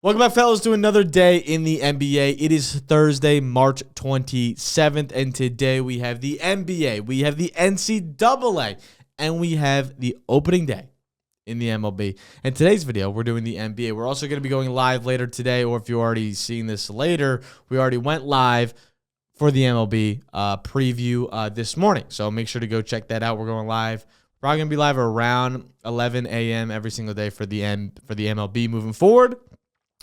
Welcome back, fellas, to another day in the NBA. It is Thursday, March 27th, and today we have the NBA, we have the NCAA, and we have the opening day in the MLB. In today's video, we're doing the NBA. We're also going to be going live later today, or if you're already seeing this later, we already went live for the MLB preview this morning. So make sure to go check that out. We're going live. We're probably going to be live around 11 a.m. every single day for the MLB moving forward.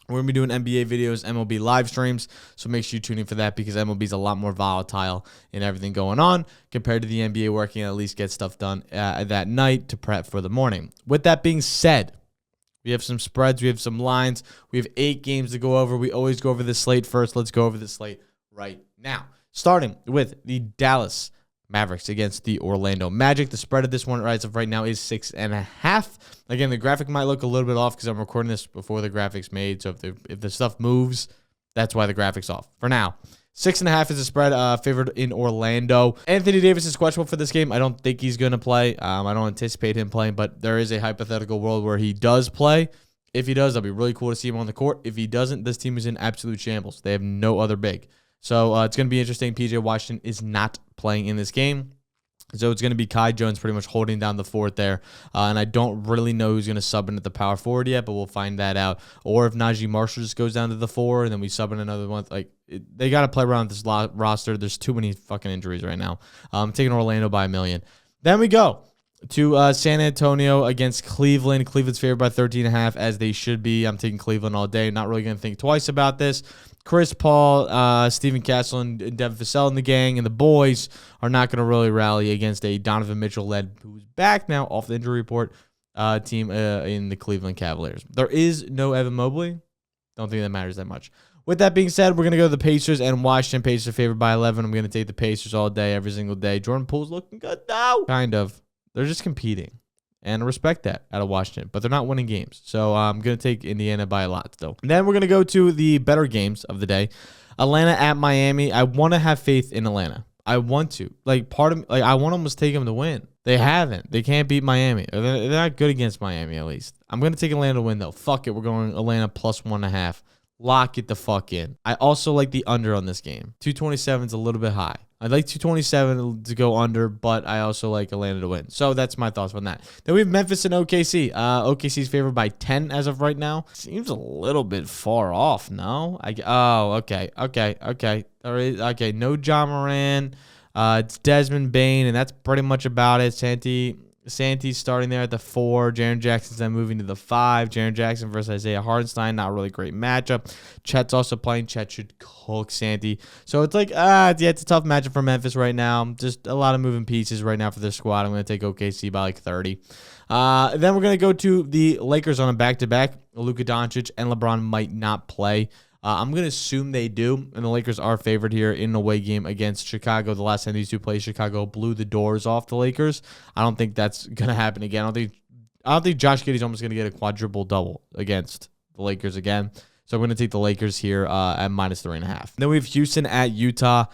We're going to be doing NBA videos, MLB live streams, so make sure you tune in for that because MLB is a lot more volatile in everything going on compared to the NBA, where I can at least get stuff done that night to prep for the morning. With that being said, we have some spreads, we have some lines, we have 8 games to go over. We always go over the slate first. Let's go over the slate right now. Starting with the Dallas Mavericks against the Orlando Magic. The spread of this one as of right now is 6.5. Again, the graphic might look a little bit off because I'm recording this before the graphics made. So if the stuff moves, that's why the graphics off. For now, 6.5 is a spread favored in Orlando. Anthony Davis is questionable for this game. I don't think he's going to play. I don't anticipate him playing, but there is a hypothetical world where he does play. If he does, that'll be really cool to see him on the court. If he doesn't, this team is in absolute shambles. They have no other big. So it's going to be interesting. PJ Washington is not playing in this game. So it's going to be Kai Jones pretty much holding down the fort there. And I don't really know who's going to sub in at the power forward yet, but we'll find that out. Or if Najee Marshall just goes down to the 4 and then we sub in another one. They got to play around with this roster. There's too many fucking injuries right now. I'm taking Orlando by 1 million. Then we go to San Antonio against Cleveland. Cleveland's favored by 13.5, as they should be. I'm taking Cleveland all day. Not really going to think twice about this. Chris Paul, Steven Castle, and Devin Vassell and the gang and the boys are not going to really rally against a Donovan Mitchell-led, who's back now off the injury report, team in the Cleveland Cavaliers. There is no Evan Mobley. Don't think that matters that much. With that being said, we're going to go to the Pacers and Washington. Pacers are favored by 11. I'm going to take the Pacers all day, every single day. Jordan Poole's looking good now. Kind of. They're just competing. And I respect that out of Washington, but they're not winning games. So I'm going to take Indiana by a lot still. And then we're going to go to the better games of the day. Atlanta at Miami. I want to have faith in Atlanta. I want to. I want to almost take them to win. They haven't. They can't beat Miami. They're not good against Miami, at least. I'm going to take Atlanta to win, though. Fuck it. We're going Atlanta plus 1.5. Lock it the fuck in. I also like the under on this game. 227 is a little bit high. I'd like 227 to go under, but I also like Atlanta to win. So that's my thoughts on that. Then we have Memphis and OKC. OKC's favored by 10 as of right now. Seems a little bit far off, no? Okay. Okay, no John Moran. It's Desmond Bain, and that's pretty much about it. Santi's starting there at the 4. Jaren Jackson's then moving to the 5. Jaren Jackson versus Isaiah Hartenstein, not a really great matchup. Chet's also playing. Chet should cook Santi. So it's it's a tough matchup for Memphis right now. Just a lot of moving pieces right now for their squad. I'm going to take OKC by 30. Then we're going to go to the Lakers on a back-to-back. Luka Doncic and LeBron might not play. I'm going to assume they do, and the Lakers are favored here in an away game against Chicago. The last time these two played, Chicago blew the doors off the Lakers. I don't think that's going to happen again. I don't think Josh Giddey's almost going to get a quadruple-double against the Lakers again. So I'm going to take the Lakers here at minus 3.5. Then we have Houston at Utah.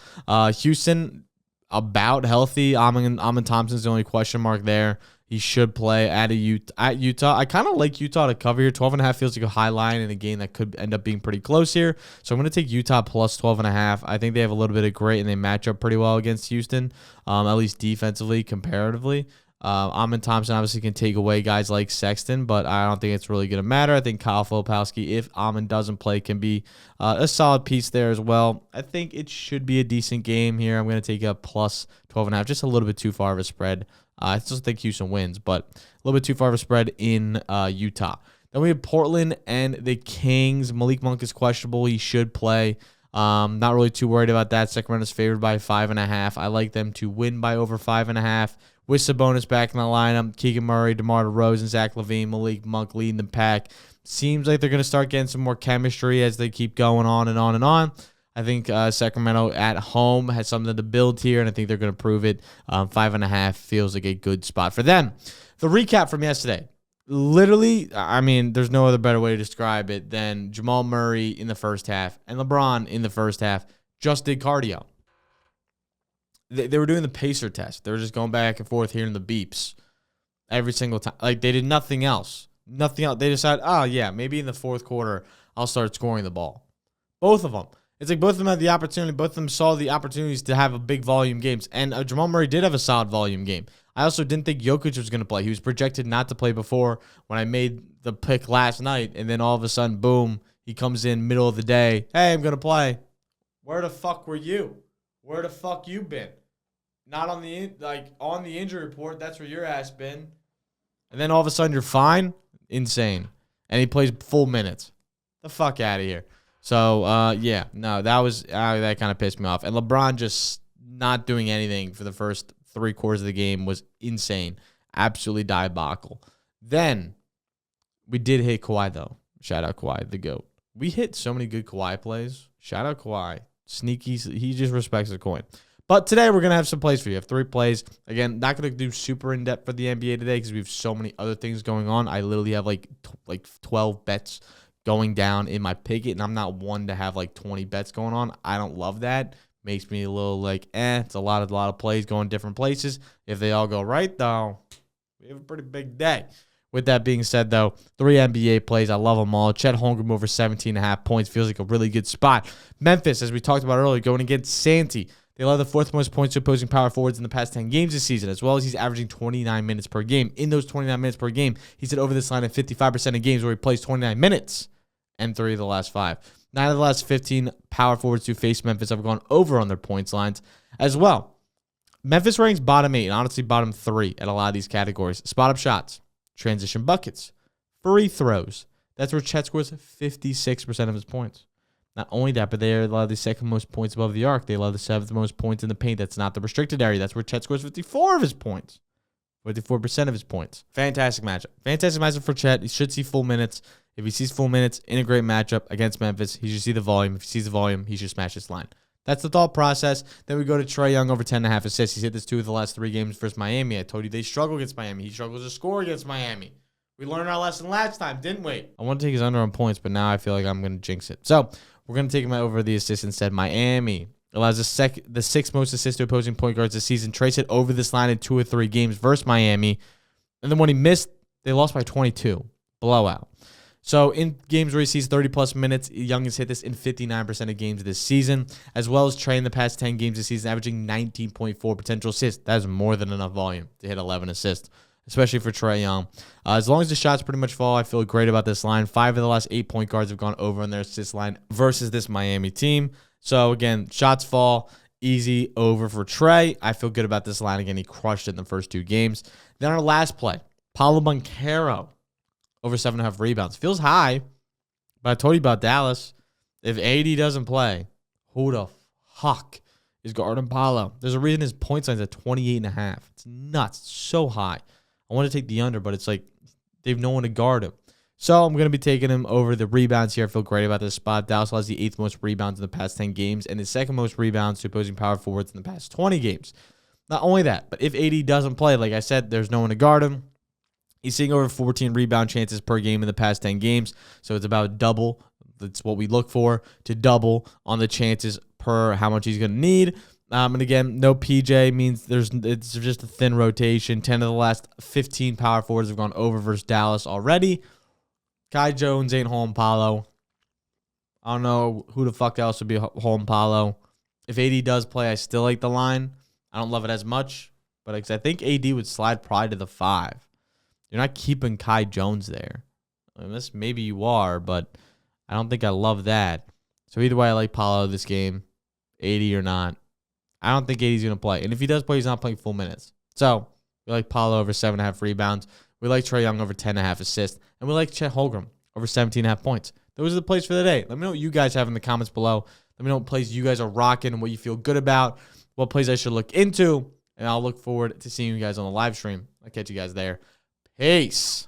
Houston about healthy. Amon Thompson's the only question mark there. He should play at Utah. I kind of like Utah to cover here. 12.5 feels like a high line in a game that could end up being pretty close here. So I'm going to take Utah plus 12.5. I think they have a little bit of grit, and they match up pretty well against Houston, at least defensively, comparatively. Amon Thompson obviously can take away guys like Sexton, but I don't think it's really going to matter. I think Kyle Filipowski, if Amon doesn't play, can be a solid piece there as well. I think it should be a decent game here. I'm going to take a plus 12.5, just a little bit too far of a spread. I still think Houston wins, but a little bit too far of a spread in Utah. Then we have Portland and the Kings. Malik Monk is questionable. He should play. Not really too worried about that. Sacramento's favored by 5.5. I like them to win by over 5.5. With Sabonis back in the lineup, Keegan Murray, DeMar DeRozan, Zach LaVine, Malik Monk leading the pack. Seems like they're going to start getting some more chemistry as they keep going on and on and on. I think Sacramento at home has something to build here, and I think they're going to prove it. 5.5 feels like a good spot for them. The recap from yesterday. Literally, I mean, there's no other better way to describe it than Jamal Murray in the first half and LeBron in the first half just did cardio. They were doing the pacer test. They were just going back and forth hearing the beeps every single time. Like, they did nothing else. Nothing else. They decided, oh, yeah, maybe in the fourth quarter I'll start scoring the ball. Both of them. It's like both of them had the opportunity. Both of them saw the opportunities to have a big volume games. And Jamal Murray did have a solid volume game. I also didn't think Jokic was going to play. He was projected not to play before when I made the pick last night. And then all of a sudden, boom, he comes in middle of the day. Hey, I'm going to play. Where the fuck were you? Where the fuck you been? Not on the on the injury report. That's where your ass been. And then all of a sudden, you're fine. Insane. And he plays full minutes. The fuck out of here. So, yeah, no, that kind of pissed me off. And LeBron just not doing anything for the first 3 quarters of the game was insane. Absolutely diabolical. Then, we did hit Kawhi, though. Shout out Kawhi, the GOAT. We hit so many good Kawhi plays. Shout out Kawhi. Sneaky. He just respects the coin. But today, we're going to have some plays for you. I have 3 plays. Again, not going to do super in-depth for the NBA today because we have so many other things going on. I literally have like 12 bets going down in my picket, and I'm not one to have like 20 bets going on. I don't love that. Makes me a little like, it's a lot of plays going different places. If they all go right, though, we have a pretty big day. With that being said, though, 3 NBA plays. I love them all. Chet Holmgren over 17.5 points. Feels like a really good spot. Memphis, as we talked about earlier, going against Santi. They allow the 4th most points to opposing power forwards in the past 10 games this season, as well as he's averaging 29 minutes per game. In those 29 minutes per game, he's hit over this line at 55% of games where he plays 29 minutes. And 3 of the last 5. 9 of the last 15 power forwards who face Memphis have gone over on their points lines as well. Memphis ranks bottom 8 and honestly bottom 3 at a lot of these categories. Spot-up shots, transition buckets, free throws. That's where Chet scores 56% of his points. Not only that, but they allow the 2nd most points above the arc. They allow the 7th most points in the paint. That's not the restricted area. That's where Chet scores 54 of his points. 54% of his points. Fantastic matchup. Fantastic matchup for Chet. He should see full minutes. If he sees full minutes in a great matchup against Memphis, he should see the volume. If he sees the volume, he should smash this line. That's the thought process. Then we go to Trae Young over 10.5 assists. He's hit this 2 of the last 3 games versus Miami. I told you they struggle against Miami. He struggles to score against Miami. We learned our lesson last time, didn't we? I want to take his under on points, but now I feel like I'm going to jinx it. So we're going to take him over the assists instead. Miami allows the 6th most assists to opposing point guards this season. Trace it over this line in 2 or 3 games versus Miami. And then when he missed, they lost by 22. Blowout. So in games where he sees 30-plus minutes, Young has hit this in 59% of games this season, as well as Trae in the past 10 games this season, averaging 19.4 potential assists. That is more than enough volume to hit 11 assists, especially for Trae Young. As long as the shots pretty much fall, I feel great about this line. 5 of the last 8 point guards have gone over on their assist line versus this Miami team. So, again, shots fall, easy over for Trae. I feel good about this line. Again, he crushed it in the first 2 games. Then our last play, Paolo Banchero. Over 7.5 rebounds. Feels high, but I told you about Dallas. If AD doesn't play, who the fuck is guarding Paolo? There's a reason his point line's at 28.5. It's nuts. It's so high. I want to take the under, but it's like they have no one to guard him. So I'm going to be taking him over the rebounds here. I feel great about this spot. Dallas has the 8th most rebounds in the past 10 games and the 2nd most rebounds to opposing power forwards in the past 20 games. Not only that, but if AD doesn't play, like I said, there's no one to guard him. He's seeing over 14 rebound chances per game in the past 10 games. So it's about double. That's what we look for, to double on the chances per how much he's going to need. And again, no PJ means it's just a thin rotation. 10 of the last 15 power forwards have gone over versus Dallas already. Kai Jones ain't home Paolo. I don't know who the fuck else would be home Paolo. If AD does play, I still like the line. I don't love it as much, but I think AD would slide probably to the 5. You're not keeping Kai Jones there. Maybe you are, but I don't think I love that. So either way, I like Paolo this game, 80 or not. I don't think 80's going to play. And if he does play, he's not playing full minutes. So we like Paolo over 7.5 rebounds. We like Trae Young over 10.5 assists. And we like Chet Holmgren over 17.5 points. Those are the plays for the day. Let me know what you guys have in the comments below. Let me know what plays you guys are rocking and what you feel good about, what plays I should look into. And I'll look forward to seeing you guys on the live stream. I'll catch you guys there. Peace.